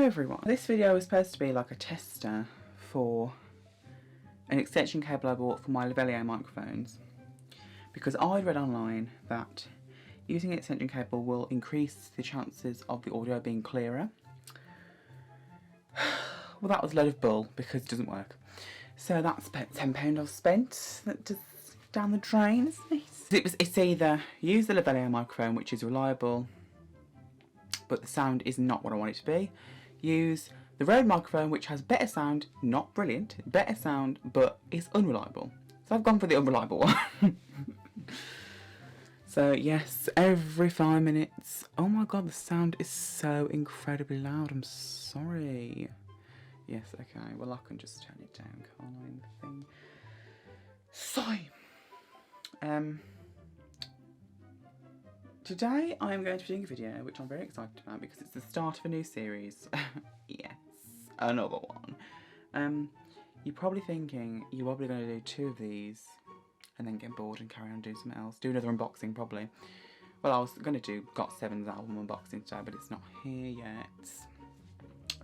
everyone, this video is supposed to be like a tester for an extension cable I bought for my lavalier microphones, because I read online that using an extension cable will increase the chances of the audio being clearer. Well, that was a load of bull, because it doesn't work. So that's about £10 I've spent. That just down the drain, isn't it? It's either use the lavalier microphone, which is reliable, but the sound is not what I want it to be. Use the Rode microphone, which has better sound, not brilliant, better sound, but is unreliable. So I've gone for the unreliable one. So yes, every 5 minutes. Oh my god, the sound is so incredibly loud. I'm sorry. Yes, okay. Well, I can just turn it down, can't I, in the thing? Sorry. Today I'm going to be doing a video which I'm very excited about because it's the start of a new series. Yes, another one. You're probably thinking you're probably going to do 2 of these and then get bored and carry on and do something else. Do another unboxing probably. Well, I was going to do Got7's album unboxing today, but it's not here yet.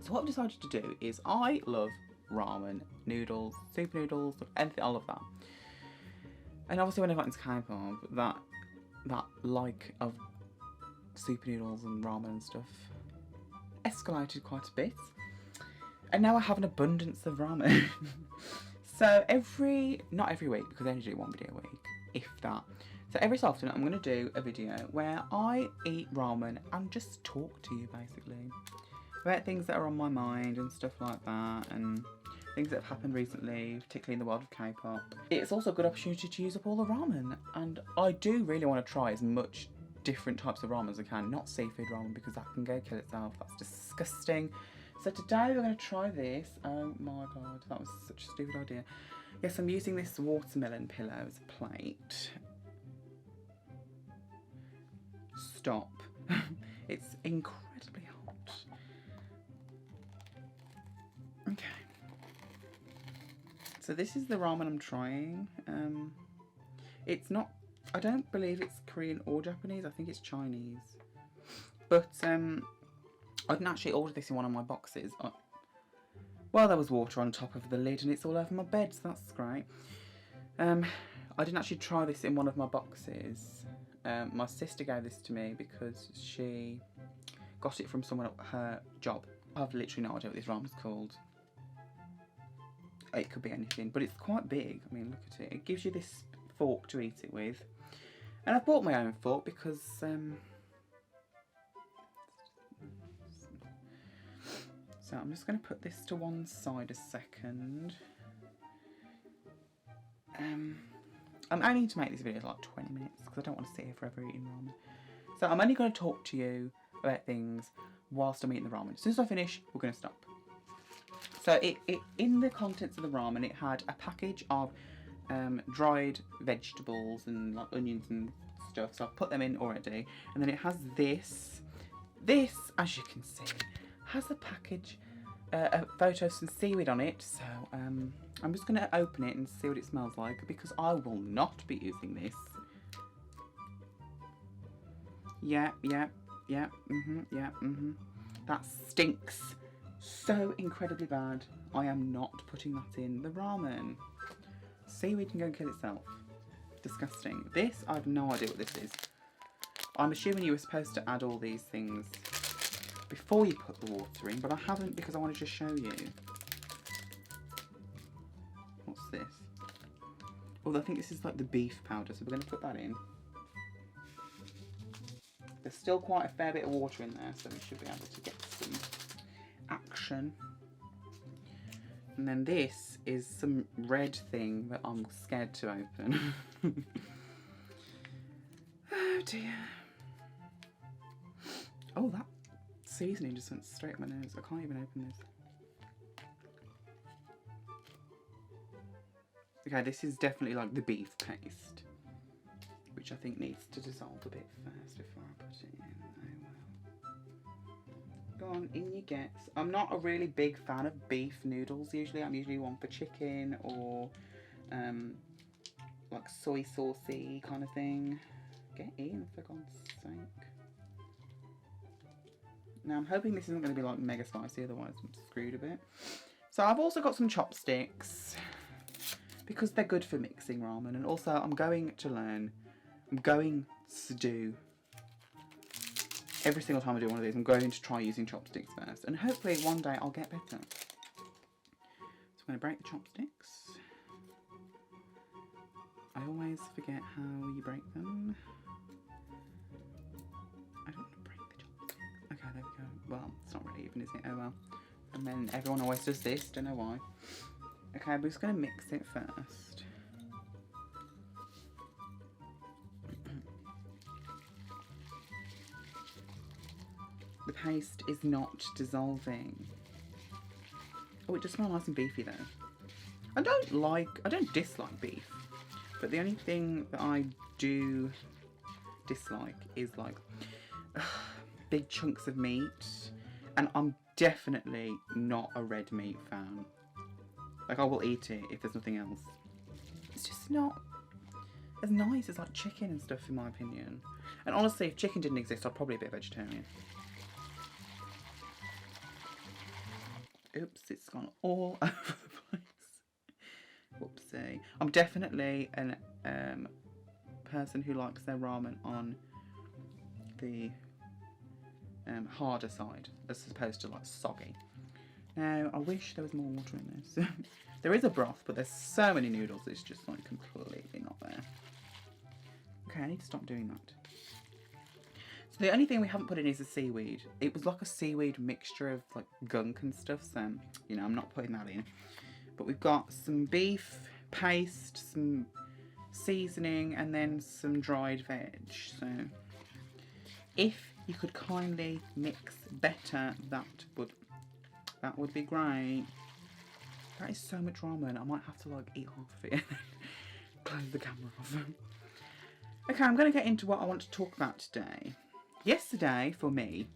So what I've decided to do is I love ramen, noodles, super noodles, anything, I love that. And obviously when I got into K-pop, that like of super noodles and ramen and stuff escalated quite a bit, and now I have an abundance of ramen. So not every week, because I only do 1 video a week, if that. So every so often I'm going to do a video where I eat ramen and just talk to you basically about things that are on my mind and stuff like that, and things that have happened recently, particularly in the world of K-pop. It's also a good opportunity to use up all the ramen, and I do really want to try as much different types of ramen as I can, not seafood ramen, because that can go kill itself. That's disgusting. So today we're going to try this. Oh my god, that was such a stupid idea. Yes, I'm using this watermelon pillow as a plate. Stop. It's incredibly hot. Okay. So this is the ramen I'm trying. It's not, I don't believe it's Korean or Japanese, I think it's Chinese. But I didn't actually order this in one of my boxes. Well, there was water on top of the lid and it's all over my bed, so that's great. I didn't actually try this in one of my boxes. My sister gave this to me because she got it from someone at her job. I've literally no idea what this ramen's called. It could be anything, but it's quite big. I mean, look at it. It gives you this fork to eat it with. And I've bought my own fork because so I'm just going to put this to one side a second. I'm only to make this video like 20 minutes because I don't want to sit here forever eating ramen. So I'm only going to talk to you about things whilst I'm eating the ramen. As soon as I finish, we're going to stop. So in the contents of the ramen, it had a package of dried vegetables and like onions and stuff. So I've put them in already. And then it has this. This, as you can see, has a package, a photo of some seaweed on it. So I'm just going to open it and see what it smells like, because I will not be using this. Yeah. That stinks so incredibly bad. I am not putting that in the ramen. Seaweed can go and kill itself. Disgusting. This, I have no idea what this is. I'm assuming you were supposed to add all these things before you put the water in, but I haven't because I wanted to show you. What's this? Oh, I think this is like the beef powder, so we're going to put that in. There's still quite a fair bit of water in there, so we should be able to get some action. And then this is some red thing that I'm scared to open. Oh dear. Oh, that seasoning just went straight up my nose. I can't even open this. Okay, this is definitely like the beef paste, which I think needs to dissolve a bit first before I put it in. Go on, in you get. I'm not a really big fan of beef noodles usually. I'm usually one for chicken or like soy saucy kind of thing. Get in, for God's sake. Now I'm hoping this isn't going to be like mega spicy, otherwise I'm screwed a bit. So I've also got some chopsticks because they're good for mixing ramen, and also I'm going to do, every single time I do one of these, I'm going to try using chopsticks first, and hopefully one day I'll get better. So I'm going to break the chopsticks. I always forget how you break them. I don't want to break the chopsticks. Okay, there we go. Well, it's not really even, is it? Oh well. And then everyone always does this, don't know why. Okay, we're just going to mix it first. The paste is not dissolving. Oh, it does smell nice and beefy though. I don't dislike beef, but the only thing that I do dislike is like big chunks of meat, and I'm definitely not a red meat fan. Like, I will eat it if there's nothing else. It's just not as nice as like chicken and stuff, in my opinion. And honestly, if chicken didn't exist, I'd probably be a vegetarian. Oops, it's gone all over the place. Whoopsie. I'm definitely a person who likes their ramen on the harder side, as opposed to like soggy. Now, I wish there was more water in this. There is a broth, but there's so many noodles, it's just like completely not there. Okay, I need to stop doing that. So the only thing we haven't put in is the seaweed. It was like a seaweed mixture of like gunk and stuff, so, you know, I'm not putting that in. But we've got some beef paste, some seasoning, and then some dried veg. So if you could kindly mix better, that would be great. That is so much ramen. I might have to like eat half of it and then close the camera off. Okay, I'm going to get into what I want to talk about today. Yesterday, for me,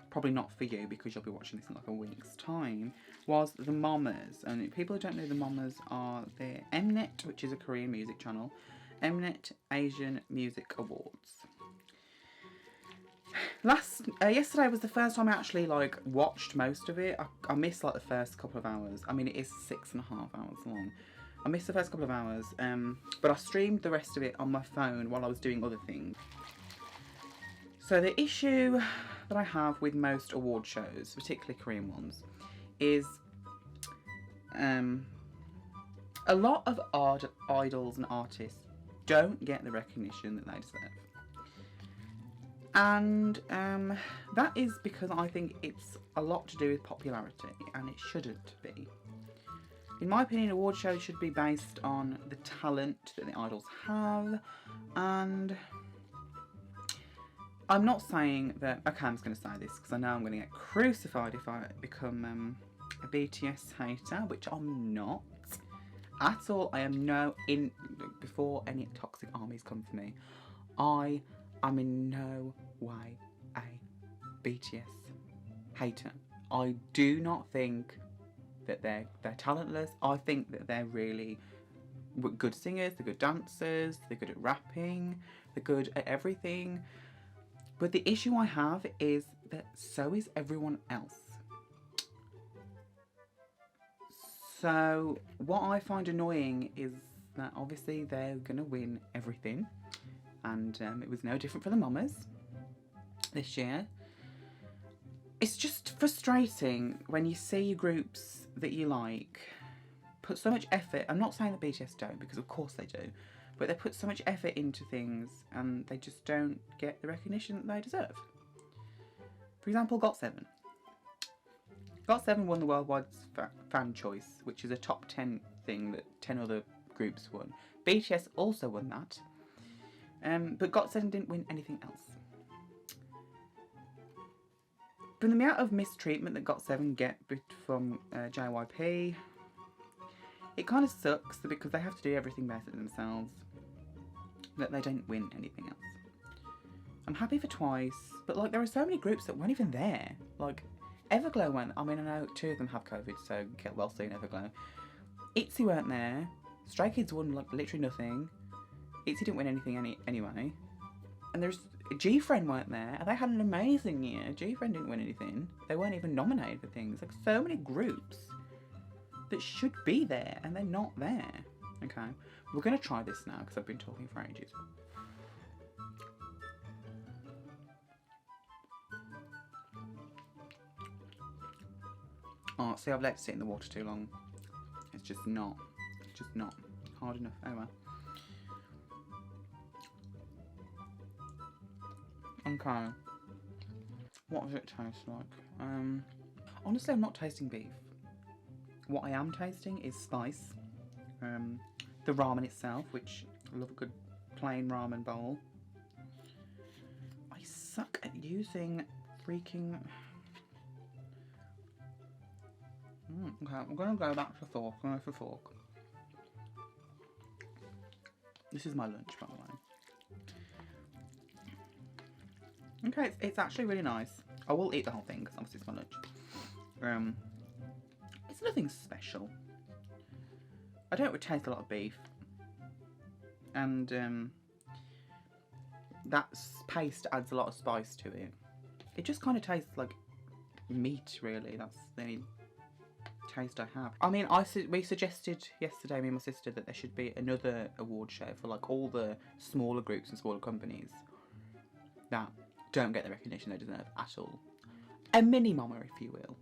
probably not for you because you'll be watching this in like a week's time, was the Mamas. And people who don't know, the Mamas are the Mnet, which is a Korean music channel, Mnet Asian Music Awards. Yesterday was the first time I actually like watched most of it. I missed like the first couple of hours. I mean, it is 6.5 hours long. I missed the first couple of hours, but I streamed the rest of it on my phone while I was doing other things. So the issue that I have with most award shows, particularly Korean ones, is a lot of idols and artists don't get the recognition that they deserve. And that is because I think it's a lot to do with popularity, and it shouldn't be. In my opinion, award shows should be based on the talent that the idols have, and I'm not saying that, okay, I'm just going to say this because I know I'm going to get crucified if I become a BTS hater, which I'm not at all. I am before any toxic armies come for me, I am in no way a BTS hater. I do not think that they're talentless. I think that they're really good singers, they're good dancers, they're good at rapping, they're good at everything. But the issue I have is that so is everyone else. So what I find annoying is that obviously they're gonna win everything, and it was no different for the Mamas this year. It's just frustrating when you see groups that you like put so much effort. I'm not saying that BTS don't, because of course they do, but they put so much effort into things and they just don't get the recognition that they deserve. For example, GOT7. GOT7 won the Worldwide Fan Choice, which is a top 10 thing that 10 other groups won. BTS also won that, but GOT7 didn't win anything else. From the amount of mistreatment that GOT7 get from JYP, it kind of sucks because they have to do everything better themselves, that they don't win anything else. I'm happy for Twice, but like there are so many groups that weren't even there. Like Everglow went. I mean, I know 2 of them have COVID, so get well soon, Everglow. ITZY weren't there. Stray Kids won like literally nothing. ITZY didn't win anything anyway. And G-Friend weren't there, and they had an amazing year. G-Friend didn't win anything. They weren't even nominated for things. Like, so many groups that should be there, and they're not there. Okay, we're going to try this now, because I've been talking for ages. Oh, see, I've let it sit in the water too long. It's just not hard enough. Oh well. Okay. What does it taste like? Honestly, I'm not tasting beef. What I am tasting is spice. The ramen itself, which I love a good plain ramen bowl. I suck at using freaking... okay, I'm going to go back to fork. I'm going to go for fork. This is my lunch, by the way. Okay, it's actually really nice. I will eat the whole thing because obviously it's my lunch. It's nothing special. I don't taste a lot of beef, and that paste adds a lot of spice to it. It just kind of tastes like meat, really. That's the only taste I have. I mean, we suggested yesterday, me and my sister, that there should be another award show for like all the smaller groups and smaller companies that don't get the recognition they deserve at all. A mini mama, if you will.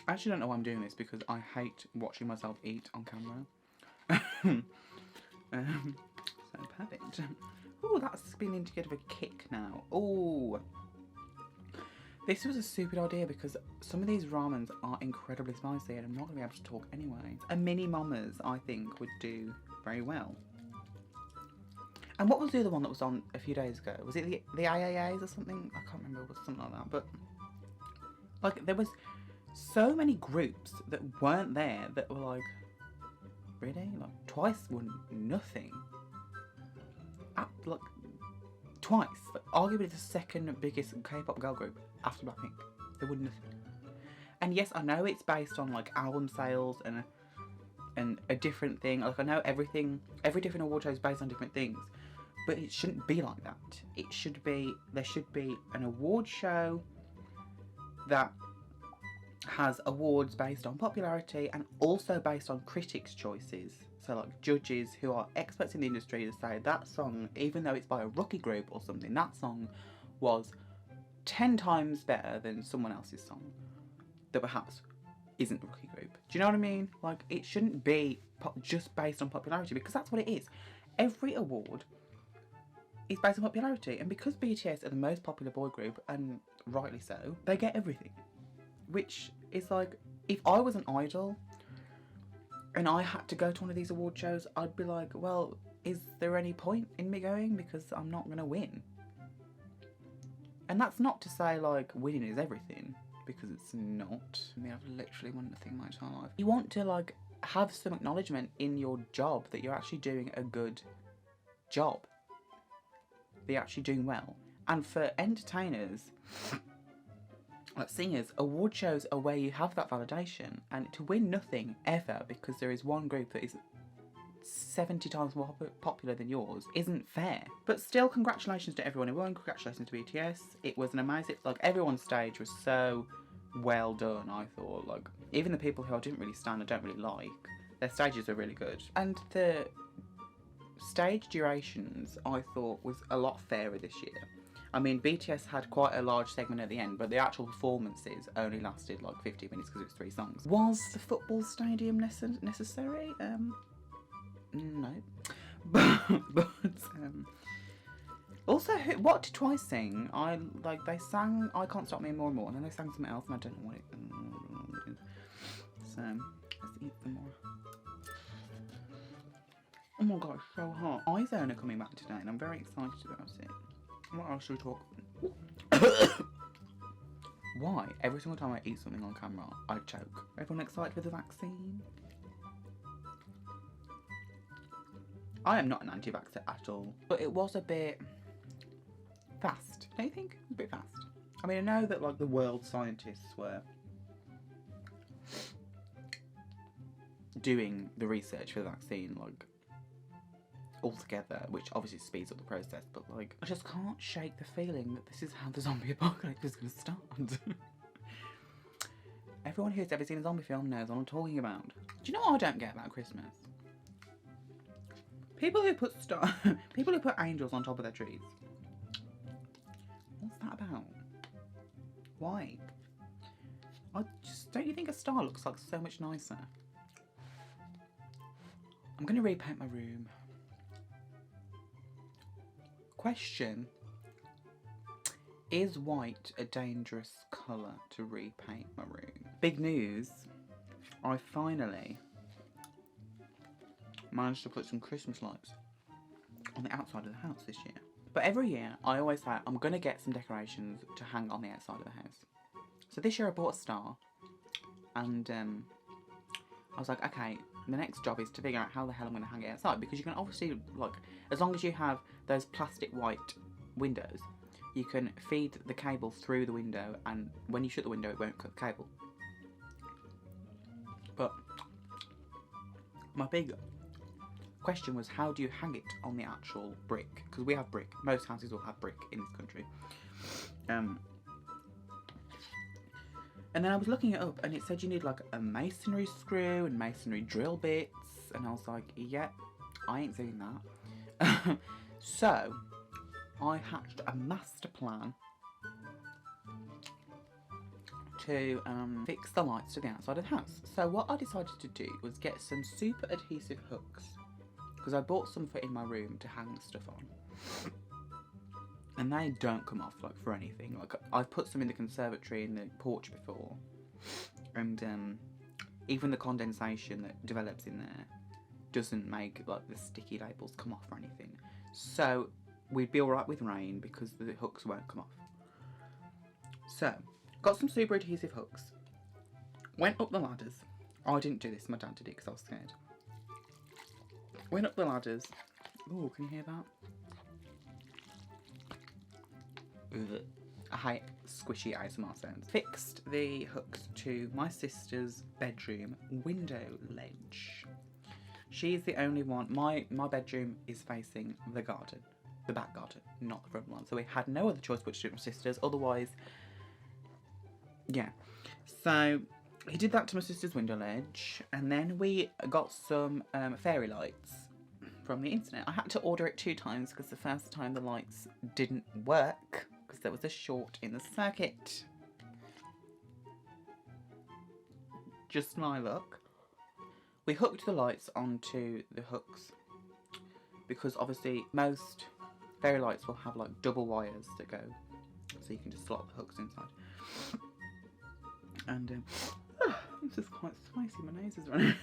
I actually don't know why I'm doing this because I hate watching myself eat on camera. So perfect. Oh, that's beginning to get a bit of a kick now. Oh, this was a stupid idea because some of these ramens are incredibly spicy and I'm not going to be able to talk anyway. A mini mamas, I think, would do very well. And what was the other one that was on a few days ago? Was it the AAAs or something? I can't remember. It was something like that. But like, there was so many groups that weren't there that were like, really? Like, Twice won nothing. Like, Twice. Like, arguably the second biggest K-pop girl group after Blackpink. They won nothing. And yes, I know it's based on like album sales and a different thing. Like, I know every different award show is based on different things. But it shouldn't be like that. There should be an award show that has awards based on popularity and also based on critics' choices. So like judges who are experts in the industry to say that song, even though it's by a rookie group or something, that song was 10 times better than someone else's song that perhaps isn't a rookie group. Do you know what I mean? Like, it shouldn't be just based on popularity, because that's what it is. Every award is based on popularity, and because BTS are the most popular boy group, and rightly so, they get everything. Which is like, if I was an idol and I had to go to one of these award shows, I'd be like, well, is there any point in me going? Because I'm not going to win. And that's not to say like winning is everything, because it's not. I mean, I've literally won nothing my entire life. You want to like have some acknowledgement in your job that you're actually doing a good job. That you're actually doing well. And for entertainers, like singers, award shows are where you have that validation, and to win nothing ever because there is one group that is 70 times more popular than yours isn't fair. But still, congratulations to everyone who won. Congratulations to BTS. It was an amazing, like, everyone's stage was so well done, I thought. Like, even the people who I didn't really stand, I don't really like, their stages were really good. And the stage durations, I thought, was a lot fairer this year. I mean, BTS had quite a large segment at the end, but the actual performances only lasted like 50 minutes because it was 3 songs. Was the football stadium necessary? No. But also, what did Twice sing? They sang I Can't Stop Me More and More, and then they sang something else, and I don't know what it is. So, let's eat some more. Oh my god, it's so hot. iZone are coming back today, and I'm very excited about it. What else should we talk? Why? Every single time I eat something on camera, I choke. Everyone excited for the vaccine? I am not an anti-vaxxer at all, but it was a bit fast. Don't you think? A bit fast. I mean, I know that like the world scientists were doing the research for the vaccine like altogether, which obviously speeds up the process, but like, I just can't shake the feeling that this is how the zombie apocalypse is going to start. Everyone who's ever seen a zombie film knows what I'm talking about. Do you know what I don't get about Christmas? People who put people who put angels on top of their trees. What's that about? Why? Don't you think a star looks like so much nicer? I'm going to repaint my room. Question. Is white a dangerous colour to repaint my room? Big news. I finally managed to put some Christmas lights on the outside of the house this year. But every year, I always say, I'm going to get some decorations to hang on the outside of the house. So this year I bought a star, and I was like, okay, the next job is to figure out how the hell I'm going to hang it outside, because you can obviously, like, as long as you have those plastic white windows, you can feed the cable through the window, and when you shut the window, it won't cut the cable. But my big question was, how do you hang it on the actual brick? Because we have brick. Most houses will have brick in this country. And then I was looking it up, and it said you need like a masonry screw and masonry drill bits, and I was like, yeah, I ain't doing that. So I hatched a master plan to fix the lights to the outside of the house. So what I decided to do was get some super adhesive hooks, because I bought some for in my room to hang stuff on. And they don't come off like for anything. Like, I've put some in the conservatory in the porch before, and even the condensation that develops in there doesn't make like the sticky labels come off or anything. So we'd be alright with rain because the hooks won't come off. So got some super adhesive hooks, went up the ladders. I didn't do this, my dad did it because I was scared. Went up the ladders. Oh, can you hear that? Ugh. I hate squishy ASMR sounds. Fixed the hooks to my sister's bedroom window ledge. She's the only one. My bedroom is facing the garden, the back garden, not the front one. So we had no other choice but to do it with my sister's. Otherwise, yeah. So he did that to my sister's window ledge, and then we got some fairy lights from the internet. I had to order it 2 times because the first time the lights didn't work because there was a short in the circuit. Just my luck. We hooked the lights onto the hooks because obviously most fairy lights will have like double wires that go, so you can just slot the hooks inside. And this is quite spicy, my nose is running.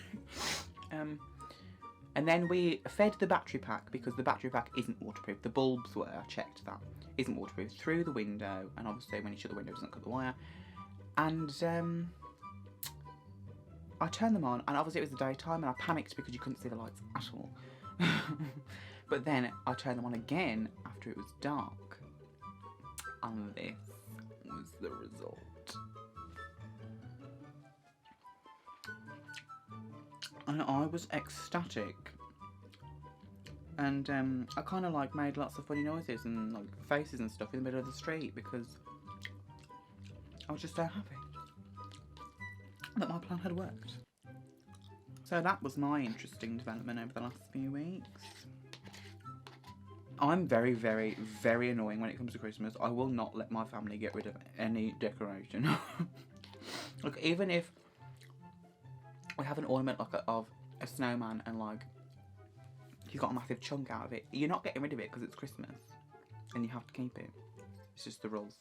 And then we fed the battery pack, because the battery pack isn't waterproof. The bulbs were, I checked that, isn't waterproof, through the window, and obviously when you shut the window it doesn't cut the wire. And I turned them on, and obviously it was the daytime, and I panicked because you couldn't see the lights at all. But then I turned them on again after it was dark, and this was the result. And I was ecstatic, and I kind of like made lots of funny noises and like faces and stuff in the middle of the street because I was just so happy that my plan had worked. So that was my interesting development over the last few weeks. I'm very, very, very annoying when it comes to Christmas. I will not let my family get rid of any decoration. Like, even if we have an ornament like of a snowman and like you got a massive chunk out of it, you're not getting rid of it because it's Christmas and you have to keep it. It's just the rules.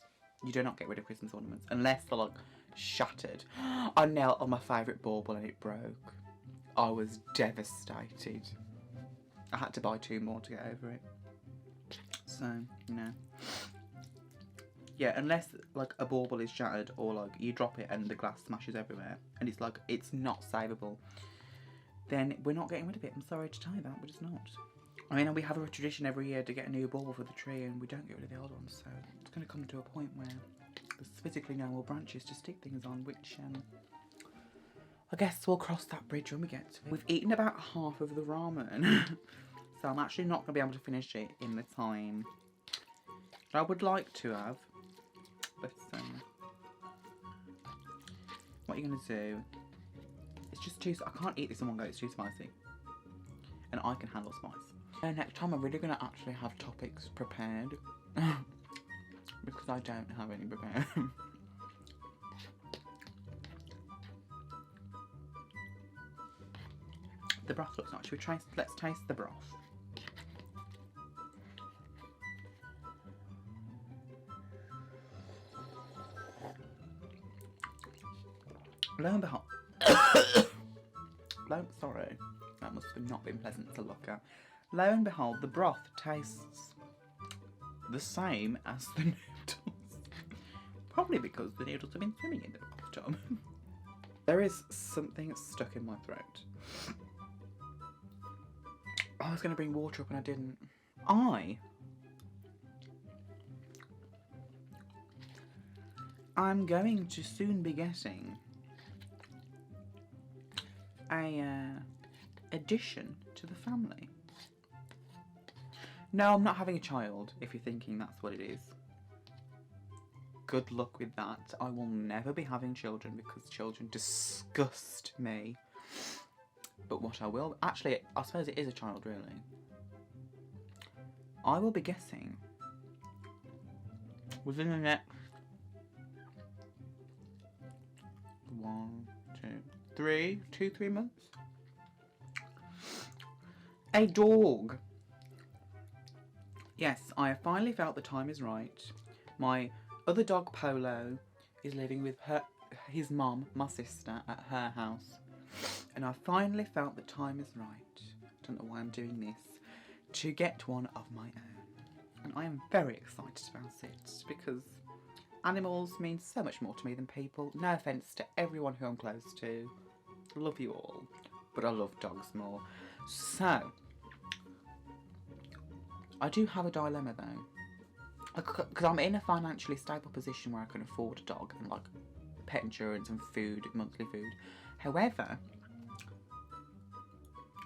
You do not get rid of Christmas ornaments unless they're like shattered. I knelt on my favourite bauble and it broke. I was devastated. I had to buy 2 more to get over it. So, you know. Yeah, unless like a bauble is shattered or like you drop it and the glass smashes everywhere and it's like it's not savable, then we're not getting rid of it. I'm sorry to tell you that, but it's not. I mean, we have a tradition every year to get a new bauble for the tree and we don't get rid of the old ones, so it's going to come to a point where there's physically no more branches to stick things on, which I guess we'll cross that bridge when we get to it. We've eaten about half of the ramen. So so I'm actually not going to be able to finish it in the time that I would like to have. But what you're going to do, it's just too, I can't eat this in one go, it's too spicy. And I can handle spice. Next time I'm really going to actually have topics prepared. Because I don't have any prepared. The broth looks nice. Let's taste the broth. Lo and behold, sorry, that must have not been pleasant to look at. Lo and behold, the broth tastes the same as the noodles. Probably because the noodles have been swimming in the bathtub. There is something stuck in my throat. I was going to bring water up and I didn't. I'm going to soon be getting a addition to the family. No, I'm not having a child, if you're thinking that's what it is. Good luck with that. I will never be having children because children disgust me. But what I will... Actually, I suppose it is a child, really. I will be getting within the next 2-3 months, a dog. Yes, I have finally felt the time is right. My other dog, Polo, is living with his mum, my sister, at her house. And I finally felt the time is right. I don't know why I'm doing this. To get one of my own. And I am very excited about it because animals mean so much more to me than people. No offence to everyone who I'm close to. Love you all. But I love dogs more. So, I do have a dilemma though. Because I'm in a financially stable position where I can afford a dog and like pet insurance and food, monthly food. However,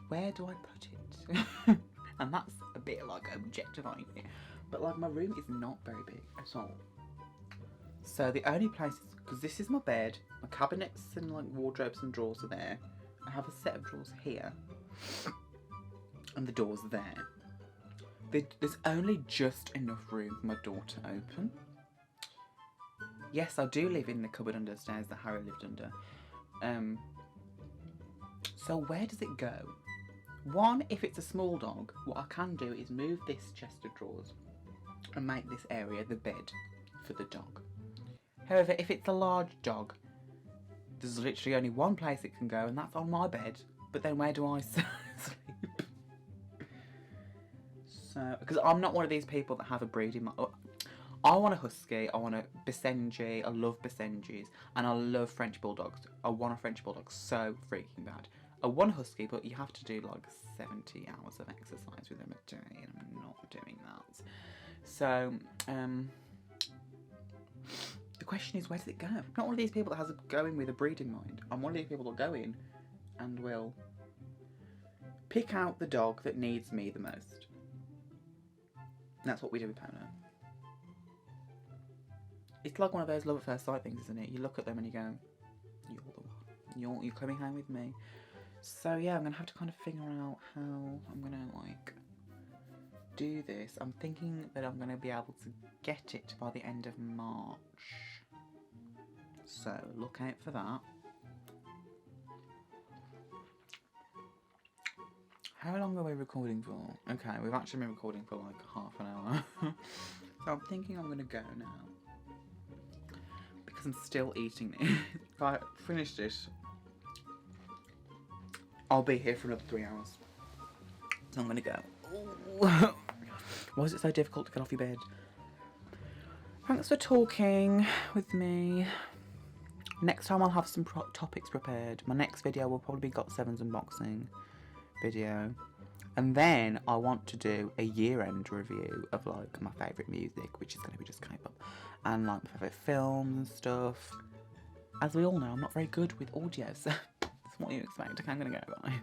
where do I put it? And that's a bit like objectifying it. But like my room is not very big at all. So the only places, because this is my bed, my cabinets and like wardrobes and drawers are there. I have a set of drawers here. And the door's there. There's only just enough room for my door to open. Yes, I do live in the cupboard under the stairs that Harry lived under. So where does it go? One, if it's a small dog, what I can do is move this chest of drawers and make this area the bed for the dog. However, if it's a large dog, there's literally only one place it can go and that's on my bed. But then where do I sleep? So, because I'm not one of these people that have a breed in my... I want a husky, I want a Basenji, I love Basenjis, and I love French Bulldogs. I want a French Bulldog so freaking bad. I want a husky, but you have to do like 70 hours of exercise with them a day, and I'm not doing that. So, the question is, where does it go? I'm not one of these people that has a go in with a breed in mind. I'm one of these people that go in and will pick out the dog that needs me the most. And that's what we do with Polo. It's like one of those love at first sight things, isn't it? You look at them and you go, you're the one. You're coming home with me. So yeah, I'm going to have to kind of figure out how I'm going to like do this. I'm thinking that I'm going to be able to get it by the end of March. So look out for that. How long are we recording for? Okay, we've actually been recording for like half an hour. So I'm thinking I'm going to go now. Because I'm still eating it. If I finish this, I'll be here for another 3 hours. So I'm going to go. Why is it so difficult to get off your bed? Thanks for talking with me. Next time I'll have some topics prepared. My next video will probably be GOT7's unboxing video. And then I want to do a year-end review of like my favourite music, which is going to be just K-pop, and like my favourite films and stuff. As we all know, I'm not very good with audio, so that's what you expect. Okay, I'm going to go, bye.